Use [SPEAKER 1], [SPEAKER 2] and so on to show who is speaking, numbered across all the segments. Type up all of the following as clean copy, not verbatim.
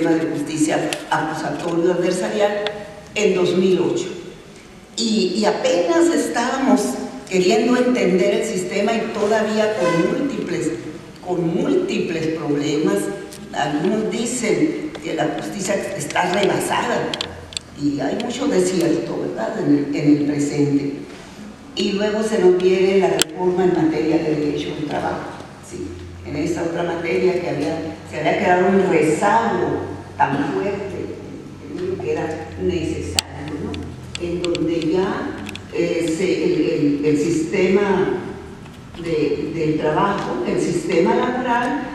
[SPEAKER 1] sistema de justicia acusatorio adversarial en 2008. Y apenas estábamos queriendo entender el sistema y todavía con múltiples problemas. Algunos dicen que la justicia está rebasada y hay mucho desierto, ¿verdad?, en el presente. Y luego se nos viene la reforma en materia de derecho del trabajo, ¿sí? En esta otra materia que se había quedado un rezago tan fuerte que era necesario, ¿no?, en donde ya el sistema del trabajo, el sistema laboral,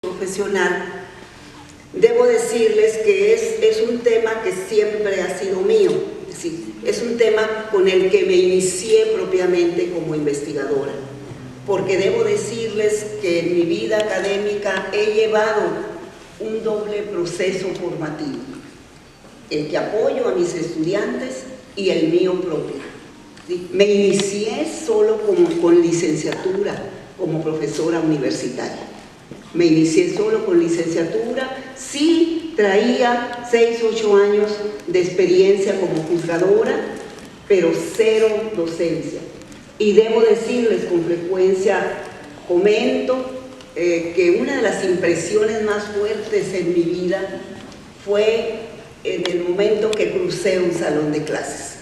[SPEAKER 1] profesional. Debo decirles que es un tema que siempre ha sido mío, ¿sí? Es un tema con el que me inicié propiamente como investigadora, porque debo decirles que en mi vida académica he llevado un doble proceso formativo, el que apoyo a mis estudiantes y el mío propio, ¿sí? Me inicié solo con licenciatura como profesora universitaria. Me inicié solo con licenciatura, sí traía 6 u 8 años de experiencia como juzgadora, pero cero docencia. Y debo decirles con frecuencia, comento que una de las impresiones más fuertes en mi vida fue en el momento que crucé un salón de clases.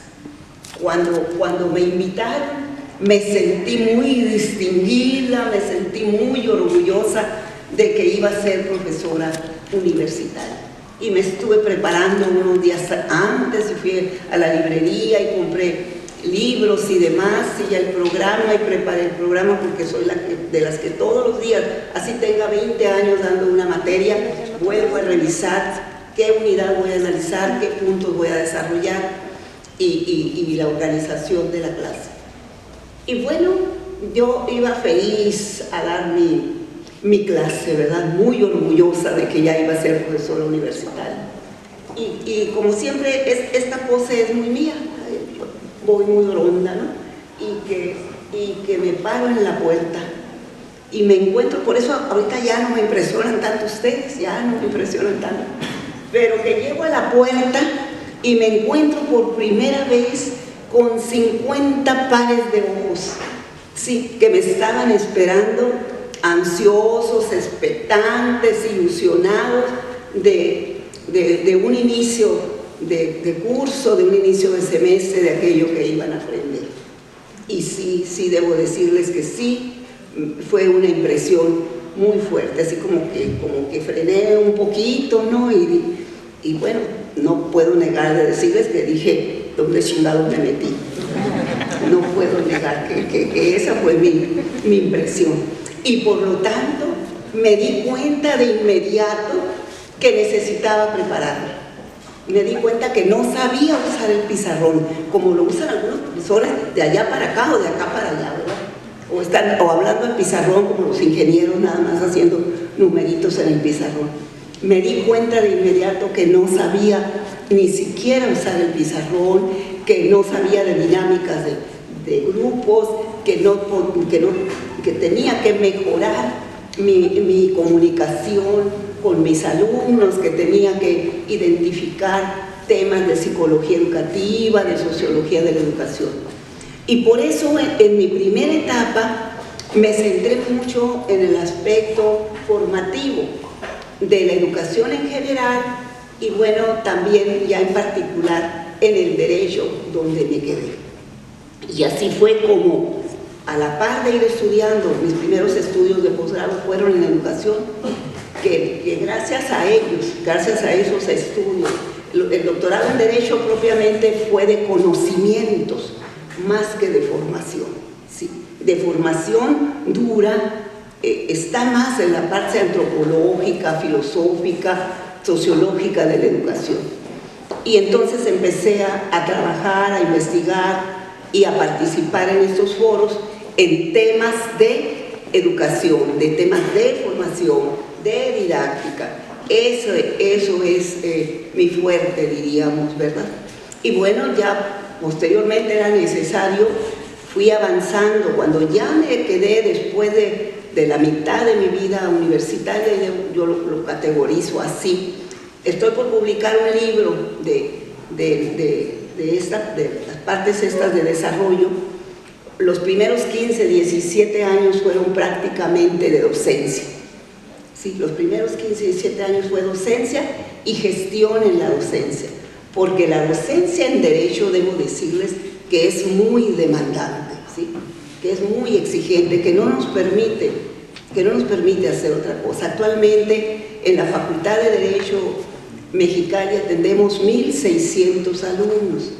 [SPEAKER 1] Cuando me invitaron, me sentí muy distinguida, me sentí muy orgullosa de que iba a ser profesora universitaria. Y me estuve preparando unos días antes, y fui a la librería y compré libros y demás, y el programa, y preparé el programa porque soy de las que todos los días, así tenga 20 años dando una materia, vuelvo a revisar qué unidad voy a analizar, qué puntos voy a desarrollar y la organización de la clase. Y bueno, yo iba feliz a dar mi clase, ¿verdad? Muy orgullosa de que ya iba a ser profesora universitaria. Y como siempre, esta pose es muy mía, voy muy ronda, ¿no? Y que me paro en la puerta y me encuentro, por eso ahorita ya no me impresionan tanto ustedes, ya no me impresionan tanto, pero que llego a la puerta y me encuentro por primera vez con 50 pares de ojos, sí, que me estaban esperando, ansiosos, expectantes, ilusionados de un inicio de curso, de un inicio de semestre, de aquello que iban a aprender. Y sí debo decirles que sí, fue una impresión muy fuerte, así como que frené un poquito, ¿no? Y bueno, no puedo negar de decirles que dije, ¿dónde chingados me metí? No puedo negar que esa fue mi impresión. Y por lo tanto, me di cuenta de inmediato que necesitaba prepararme. Me di cuenta que no sabía usar el pizarrón, como lo usan algunos profesores de allá para acá o de acá para allá, ¿verdad? O hablando en pizarrón como los ingenieros, nada más haciendo numeritos en el pizarrón. Me di cuenta de inmediato que no sabía ni siquiera usar el pizarrón, que no sabía de dinámicas de grupos, que tenía que mejorar mi comunicación con mis alumnos, que tenía que identificar temas de psicología educativa, de sociología de la educación. Y por eso en mi primera etapa me centré mucho en el aspecto formativo de la educación en general y bueno, también ya en particular en el derecho donde me quedé. Y así fue como, a la par de ir estudiando, mis primeros estudios de posgrado fueron en educación, que gracias a ellos, gracias a esos estudios, el doctorado en Derecho propiamente fue de conocimientos más que de formación, ¿sí? De formación dura, está más en la parte antropológica, filosófica, sociológica de la educación. Y entonces empecé a trabajar, a investigar y a participar en estos foros en temas de educación, de temas de formación, de didáctica. Eso es mi fuerte, diríamos, ¿verdad? Y bueno, ya posteriormente era necesario, fui avanzando. Cuando ya me quedé después de la mitad de mi vida universitaria, yo lo categorizo así. Estoy por publicar un libro de las partes estas de desarrollo. Los primeros 15, 17 años fueron prácticamente de docencia. Sí, los primeros 15, 17 años fue docencia y gestión en la docencia. Porque la docencia en derecho, debo decirles, que es muy demandante, ¿sí? Que es muy exigente, que no nos permite hacer otra cosa. Actualmente en la Facultad de Derecho Mexicali atendemos 1.600 alumnos.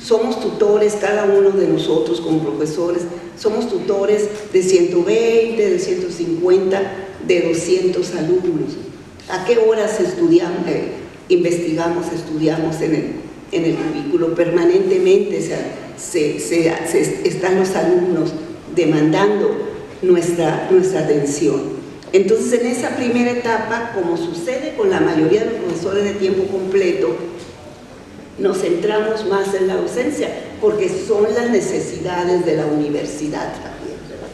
[SPEAKER 1] Somos tutores, cada uno de nosotros como profesores, somos tutores de 120, de 150, de 200 alumnos. ¿A qué horas estudiamos, investigamos, estudiamos en el cubículo? Permanentemente están los alumnos demandando nuestra atención. Entonces, en esa primera etapa, como sucede con la mayoría de los profesores de tiempo completo, nos centramos más en la docencia, porque son las necesidades de la universidad también, ¿verdad?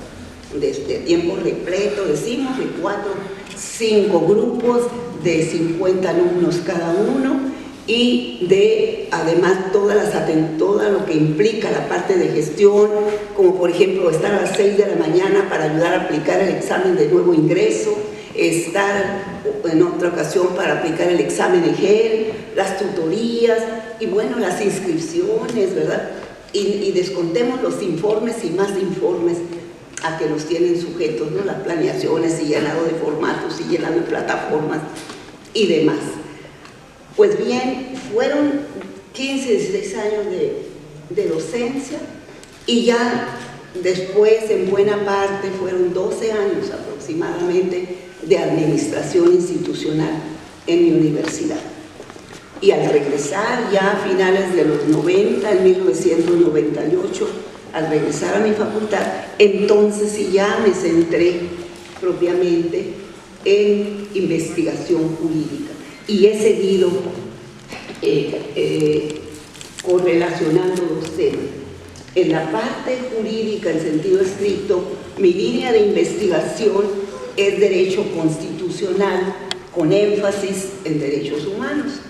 [SPEAKER 1] De tiempo repleto, decimos, de 4, 5 grupos, de 50 alumnos cada uno, y de, además, todo lo que implica la parte de gestión, como por ejemplo estar a las 6 de la mañana para ayudar a aplicar el examen de nuevo ingreso, estar en otra ocasión para aplicar el examen de GEL, las tutorías y bueno, las inscripciones, ¿verdad? Y descontemos los informes y más informes a que los tienen sujetos, ¿no? Las planeaciones y llenado de formatos y llenado de plataformas y demás. Pues bien, fueron 15, 16 años de docencia y ya después, en buena parte, fueron 12 años aproximadamente de administración institucional en mi universidad. Y al regresar ya a finales de los 90, en 1998, al regresar a mi facultad, entonces sí ya me centré propiamente en investigación jurídica. Y he seguido correlacionando dos temas. En la parte jurídica, en sentido estricto, mi línea de investigación es derecho constitucional, con énfasis en derechos humanos.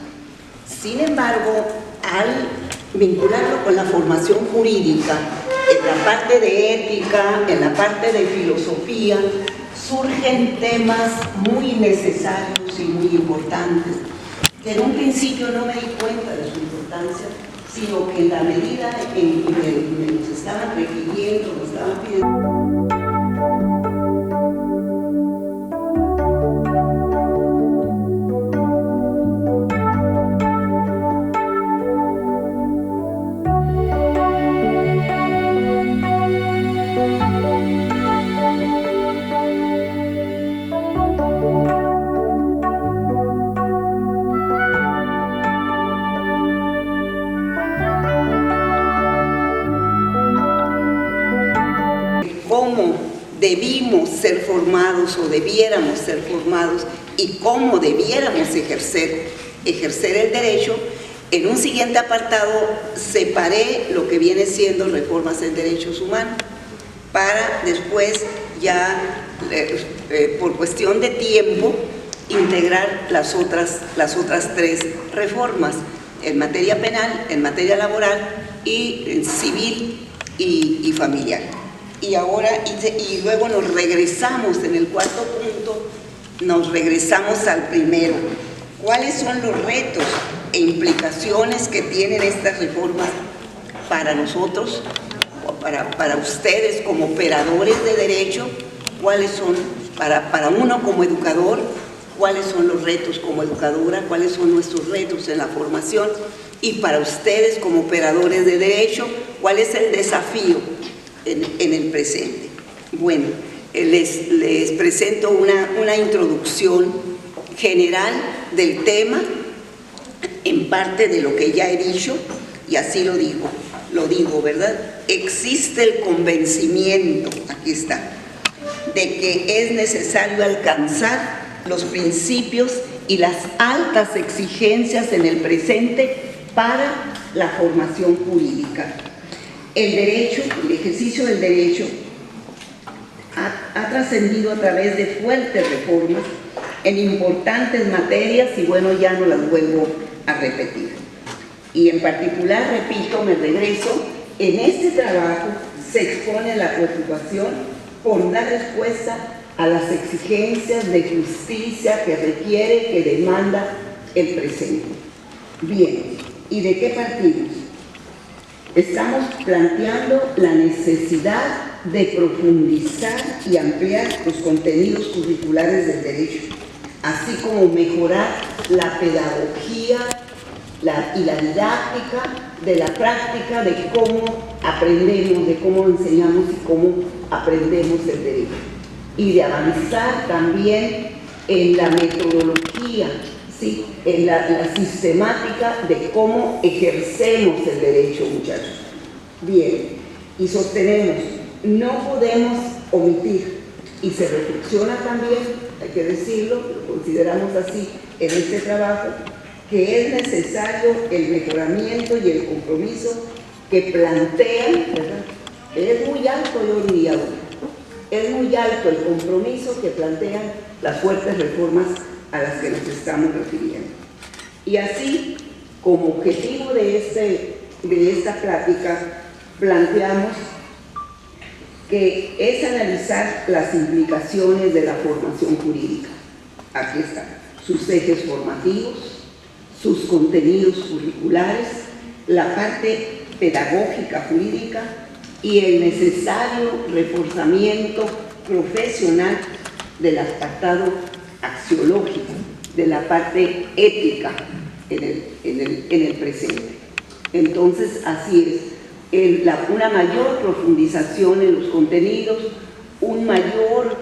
[SPEAKER 1] Sin embargo, al vincularlo con la formación jurídica, en la parte de ética, en la parte de filosofía, surgen temas muy necesarios y muy importantes, que en un principio no me di cuenta de su importancia, sino que en la medida en que me los estaban requiriendo, me estaban pidiendo. Cómo debimos ser formados o debiéramos ser formados y cómo debiéramos ejercer el derecho. En un siguiente apartado separé lo que viene siendo reformas en derechos humanos para después ya, por cuestión de tiempo, integrar las otras 3 reformas en materia penal, en materia laboral y en civil y familiar. Y ahora, y luego nos regresamos en el cuarto punto, nos regresamos al primero. ¿Cuáles son los retos e implicaciones que tienen estas reformas para nosotros, o para ustedes como operadores de derecho? ¿Cuáles son para uno como educador? ¿Cuáles son los retos como educadora? ¿Cuáles son nuestros retos en la formación? Y para ustedes como operadores de derecho, ¿cuál es el desafío en el presente? Bueno, les presento una introducción general del tema, en parte de lo que ya he dicho, y así lo digo, ¿verdad? Existe el convencimiento, aquí está, de que es necesario alcanzar los principios y las altas exigencias en el presente para la formación jurídica. El derecho, el ejercicio del derecho ha trascendido a través de fuertes reformas en importantes materias y bueno, ya no las vuelvo a repetir. Y en particular, repito, me regreso, en este trabajo se expone la preocupación por dar respuesta a las exigencias de justicia que requiere, que demanda el presente. Bien, ¿y de qué partimos? Estamos planteando la necesidad de profundizar y ampliar los contenidos curriculares del derecho, así como mejorar la pedagogía y la didáctica de la práctica de cómo aprendemos, de cómo enseñamos y cómo aprendemos el derecho. Y de avanzar también en la metodología, ¿sí? En la sistemática de cómo ejercemos el derecho, muchachos. Bien, y sostenemos, no podemos omitir, y se reflexiona también, hay que decirlo, lo consideramos así en este trabajo, que es necesario el mejoramiento y el compromiso que plantean, ¿verdad? Es muy alto, yo diría, es muy alto el compromiso que plantean las fuertes reformas a las que nos estamos refiriendo. Y así, como objetivo de esta plática, planteamos que es analizar las implicaciones de la formación jurídica. Aquí están sus ejes formativos, sus contenidos curriculares, la parte pedagógica jurídica y el necesario reforzamiento profesional del apartado axiológico, de la parte ética en el presente. Entonces, así es, una mayor profundización en los contenidos, un mayor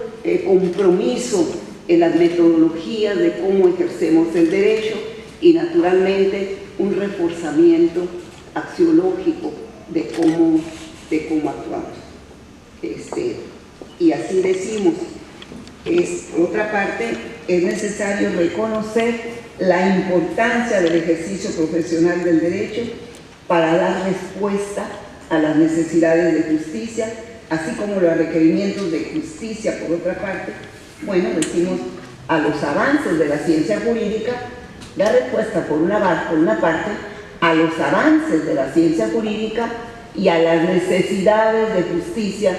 [SPEAKER 1] compromiso en las metodologías de cómo ejercemos el derecho y naturalmente un reforzamiento axiológico de cómo actuamos. Y así decimos, por otra parte, es necesario reconocer la importancia del ejercicio profesional del derecho para dar respuesta a las necesidades de justicia, así como los requerimientos de justicia, por otra parte. Bueno, decimos a los avances de la ciencia jurídica, da respuesta por una parte a los avances de la ciencia jurídica y a las necesidades de justicia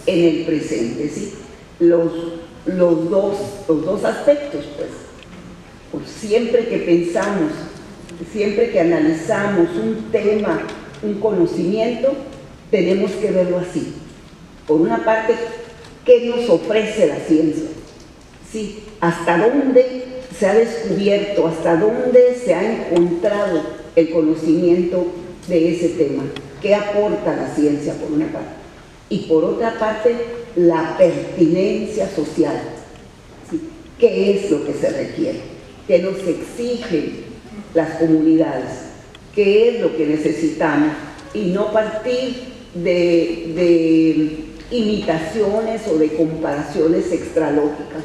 [SPEAKER 1] en el presente, ¿sí? Los dos aspectos, pues siempre que pensamos, siempre que analizamos un tema, un conocimiento, tenemos que verlo así. Por una parte, ¿qué nos ofrece la ciencia? ¿Sí? ¿Hasta dónde se ha descubierto, hasta dónde se ha encontrado el conocimiento de ese tema? ¿Qué aporta la ciencia, por una parte? Y por otra parte, la pertinencia social. ¿Sí? ¿Qué es lo que se requiere? ¿Qué nos exigen las comunidades? ¿Qué es lo que necesitamos? Y no partir de imitaciones o de comparaciones extralógicas.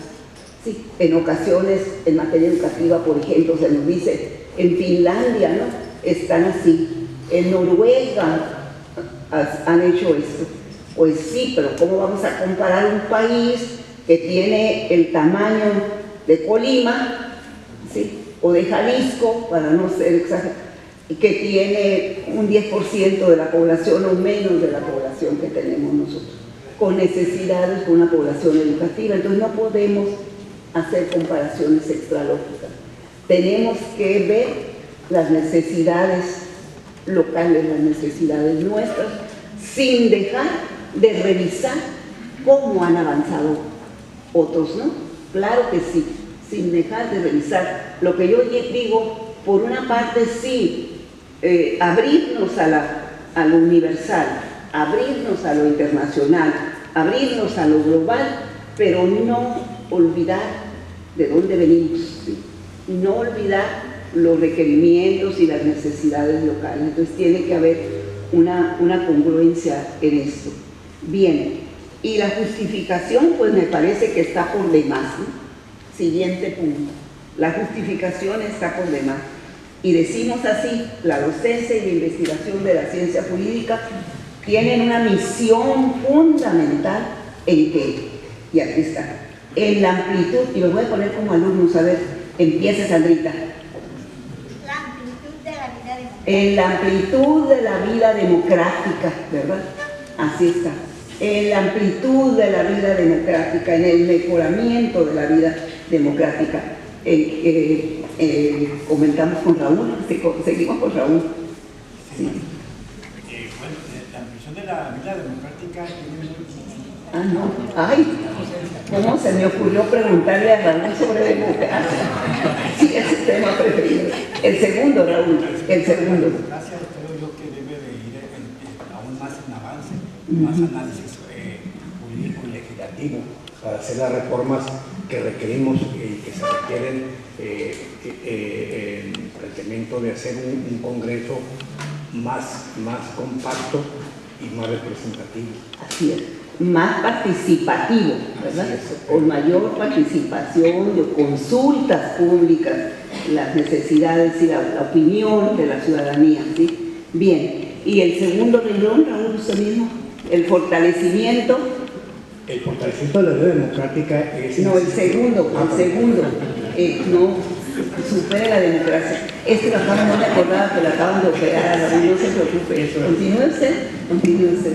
[SPEAKER 1] Sí, en ocasiones, en materia educativa, por ejemplo, se nos dice, en Finlandia, ¿no?, están así, en Noruega han hecho esto. Pues sí, pero ¿cómo vamos a comparar un país que tiene el tamaño de Colima, ¿sí?, o de Jalisco, para no ser exagerado, y que tiene un 10% de la población o menos de la población que tenemos nosotros, con necesidades, con una población educativa? Entonces no podemos hacer comparaciones extralógicas. Tenemos que ver las necesidades locales, las necesidades nuestras, sin dejar de revisar cómo han avanzado otros, ¿no? Claro que sí, sin dejar de revisar. Lo que yo digo, por una parte sí, abrirnos a lo universal, abrirnos a lo internacional, abrirnos a lo global, pero no olvidar de dónde venimos, ¿sí? No olvidar los requerimientos y las necesidades locales. Entonces tiene que haber una congruencia en esto. Bien, Y la justificación, pues me parece que está por demás, ¿no? Siguiente punto. La justificación está por demás. Y decimos así, la docencia y la investigación de la ciencia jurídica tienen una misión fundamental en que, y aquí está, en la amplitud, y los voy a poner como alumnos, a ver, empieza Sandrita.
[SPEAKER 2] La amplitud de la vida democrática.
[SPEAKER 1] En la amplitud de la vida democrática, ¿verdad? Así está. En la amplitud de la vida democrática, en el mejoramiento de la vida democrática. Comentamos con Raúl, seguimos con Raúl. Sí.
[SPEAKER 3] Bueno, la amplitud de la vida democrática tiene
[SPEAKER 1] Ah, no. Ay, ¿cómo se me ocurrió preguntarle a Raúl sobre democracia? Sí, es el tema preferido. El segundo, Raúl, el segundo.
[SPEAKER 3] La democracia creo yo que debe de ir aún más en avance, más análisis jurídico y legislativo
[SPEAKER 4] para hacer las reformas que requerimos y que se requieren el planteamiento de hacer un Congreso más compacto y más representativo.
[SPEAKER 1] Así es, más participativo, ¿verdad? Con mayor participación, de consultas públicas, las necesidades y la opinión de la ciudadanía, ¿sí? Bien, y el segundo renglón, Raúl, usted mismo, el fortalecimiento.
[SPEAKER 4] El fortalecimiento de la vida democrática es...
[SPEAKER 1] No, el segundo, no supere la democracia. Lo acaban, no me acordaba que lo acaban de operar, no se preocupe. Continúe usted.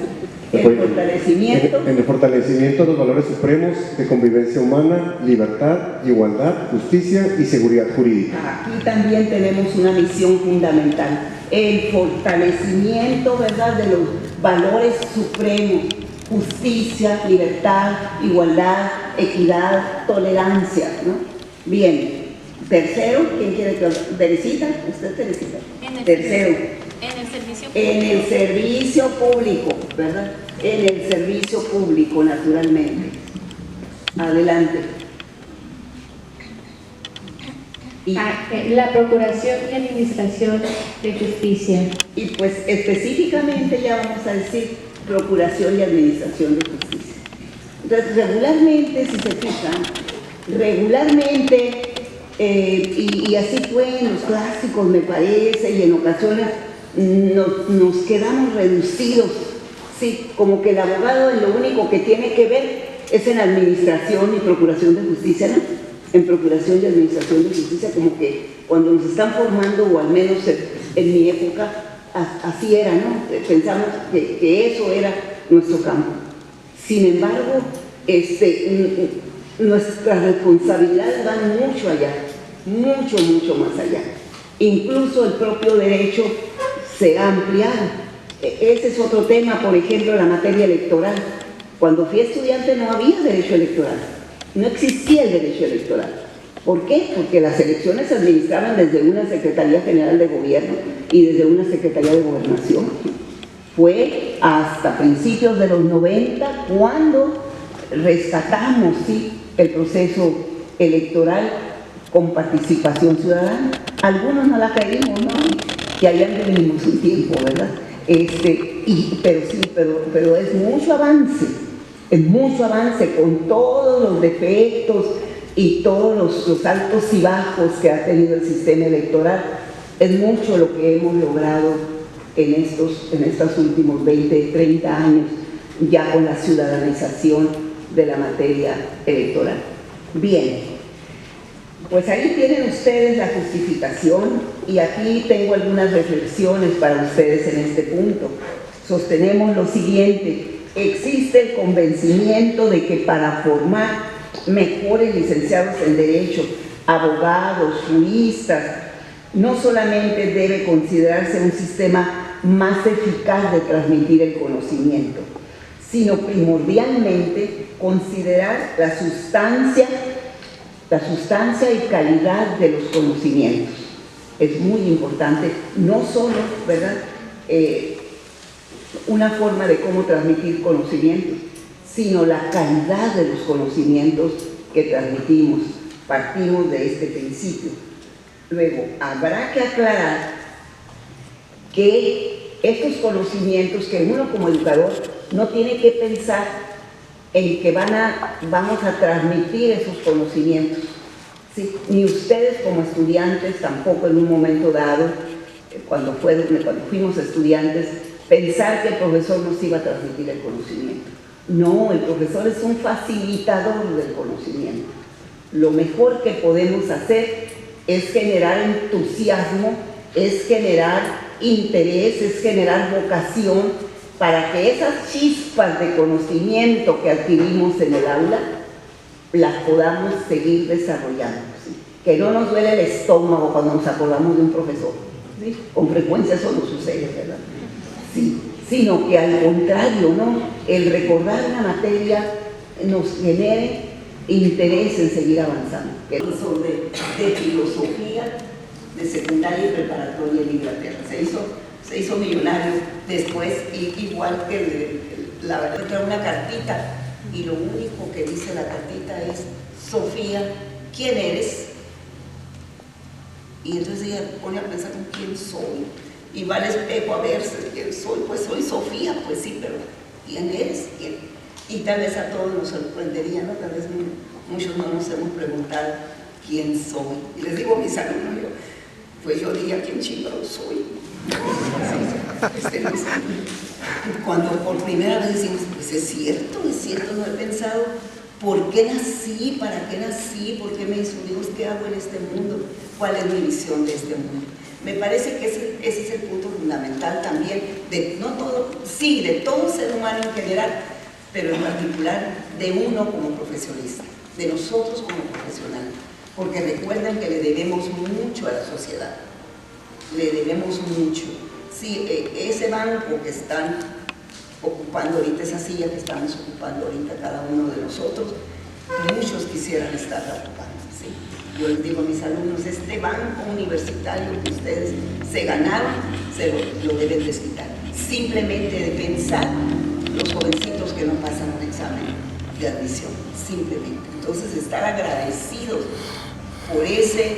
[SPEAKER 1] El fortalecimiento.
[SPEAKER 5] En el fortalecimiento de los valores supremos de convivencia humana, libertad, igualdad, justicia y seguridad jurídica.
[SPEAKER 1] Aquí también tenemos una misión fundamental. El fortalecimiento, ¿verdad?, de los valores supremos. Justicia, libertad, igualdad, equidad, tolerancia, ¿no? Bien. Tercero, ¿quién quiere que Teresita? ¿Usted, Teresita? Tercero. En el servicio público, ¿verdad? En el servicio público, naturalmente. Adelante.
[SPEAKER 6] La procuración y administración de justicia.
[SPEAKER 1] Y pues específicamente ya vamos a decir procuración y administración de justicia. Entonces, regularmente, si se fijan, y así fue en los clásicos, me parece, y en ocasiones nos quedamos reducidos, sí, como que el abogado lo único que tiene que ver es en administración y procuración de justicia, ¿no? En procuración y administración de justicia, como que cuando nos están formando, o al menos en mi época, así era, ¿no? Pensamos que eso era nuestro campo. Sin embargo, nuestras responsabilidades van mucho allá, mucho más allá. Incluso el propio derecho se ha ampliado. Ese es otro tema, por ejemplo, la materia electoral. Cuando fui estudiante no había derecho electoral, no existía el derecho electoral. ¿Por qué? Porque las elecciones se administraban desde una Secretaría General de Gobierno y desde una Secretaría de Gobernación. Fue hasta principios de los 90 cuando rescatamos, sí, el proceso electoral con participación ciudadana. Algunos no la creímos, ¿no? Y allá vivimos un tiempo, ¿verdad? Pero es mucho avance con todos los defectos y todos los altos y bajos que ha tenido el sistema electoral. Es mucho lo que hemos logrado en estos últimos 20, 30 años, ya con la ciudadanización de la materia electoral. Bien, pues ahí tienen ustedes la justificación, y aquí tengo algunas reflexiones para ustedes en este punto. Sostenemos lo siguiente: existe el convencimiento de que para formar mejores licenciados en Derecho, abogados, juristas, no solamente debe considerarse un sistema más eficaz de transmitir el conocimiento, sino primordialmente considerar la sustancia y calidad de los conocimientos. Es muy importante, no solo, ¿verdad?, una forma de cómo transmitir conocimientos, sino la calidad de los conocimientos que transmitimos. Partimos de este principio. Luego, habrá que aclarar que estos conocimientos, que uno como educador no tiene que pensar en que vamos a transmitir esos conocimientos. ¿Sí? Ni ustedes como estudiantes tampoco en un momento dado, cuando fuimos estudiantes, pensar que el profesor nos iba a transmitir el conocimiento. No, el profesor es un facilitador del conocimiento. Lo mejor que podemos hacer es generar entusiasmo, es generar interés, es generar vocación para que esas chispas de conocimiento que adquirimos en el aula las podamos seguir desarrollando. ¿Sí? Que no nos duele el estómago cuando nos acordamos de un profesor. ¿Sí? Con frecuencia eso no sucede, ¿verdad? Sí. Sino que al contrario, ¿no? El recordar una materia nos genere interés en seguir avanzando. El profesor de filosofía de secundaria y preparatoria en Inglaterra se hizo millonario después, igual que la verdad, trae una cartita y lo único que dice la cartita es: Sofía, ¿quién eres? Y entonces ella pone a pensar en quién soy y va al espejo a verse quién soy. Pues soy Sofía, pues sí, pero ¿quién eres? ¿Quién? Y tal vez a todos nos sorprendería, ¿no? Tal vez muchos no nos hemos preguntado quién soy. Y les digo a mis alumnos, pues yo diría quién chingado soy. Cuando por primera vez decimos, pues es cierto, no he pensado por qué nací, para qué nací, por qué me hizo Dios, qué hago en este mundo, cuál es mi visión de este mundo. Me parece que ese es el punto fundamental también, de todo ser humano en general, pero en particular de uno como profesionista, de nosotros como profesionales, porque recuerden que le debemos mucho a la sociedad, le debemos mucho. Sí, ese banco que están ocupando ahorita, esa silla que estamos ocupando ahorita cada uno de nosotros, muchos quisieran estarla ocupando. ¿Sí? Yo les digo a mis alumnos, este banco universitario que ustedes se ganaron, se lo deben desquitar. Simplemente de pensar los jovencitos que no pasan un examen de admisión, simplemente. Entonces, estar agradecidos por ese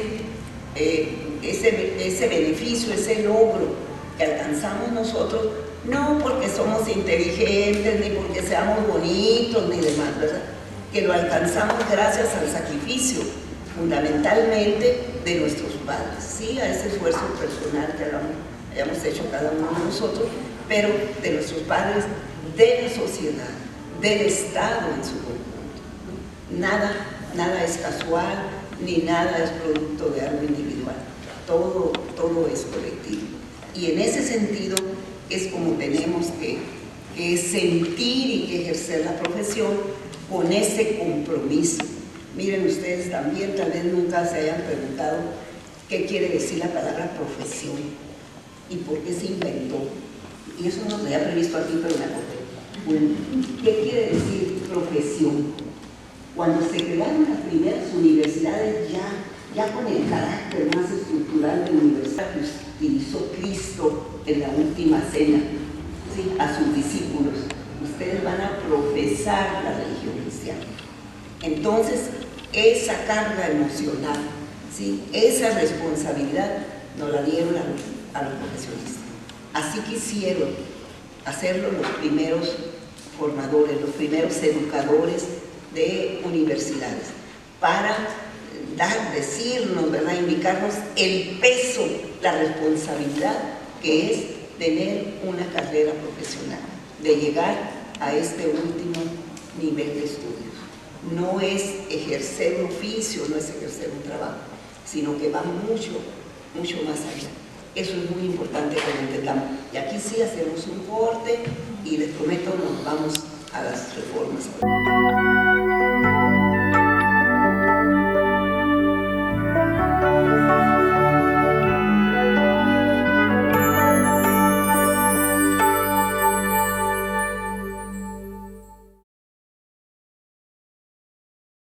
[SPEAKER 1] beneficio, ese logro que alcanzamos nosotros, no porque somos inteligentes, ni porque seamos bonitos, ni demás, ¿verdad? Que lo alcanzamos gracias al sacrificio, fundamentalmente de nuestros padres, ¿sí? A ese esfuerzo personal que hayamos hecho cada uno de nosotros, pero de nuestros padres, de la sociedad, del Estado en su conjunto. Nada es casual, ni nada es producto de algo individual. Todo es colectivo. Y en ese sentido es como tenemos que sentir y que ejercer la profesión con ese compromiso. Miren ustedes también, tal vez nunca se hayan preguntado qué quiere decir la palabra profesión y por qué se inventó. Y eso no lo había previsto aquí, pero me acordé. Bueno, ¿qué quiere decir profesión? Cuando se crearon las primeras universidades, ya con el carácter más estructural de la universidad que utilizó Cristo en la última cena, ¿sí? A sus discípulos, ustedes van a profesar la religión cristiana. Entonces, esa carga emocional, ¿sí? Esa responsabilidad nos la dieron a los profesionistas. Así quisieron hacerlo los primeros formadores, los primeros educadores de universidades, para decirnos, ¿verdad? Indicarnos el peso, la responsabilidad que es tener una carrera profesional, de llegar a este último nivel de estudios. No es ejercer un oficio, no es ejercer un trabajo, sino que va mucho más allá. Eso es muy importante que lo entendamos. Y aquí sí hacemos un corte y les prometo nos vamos a las reformas.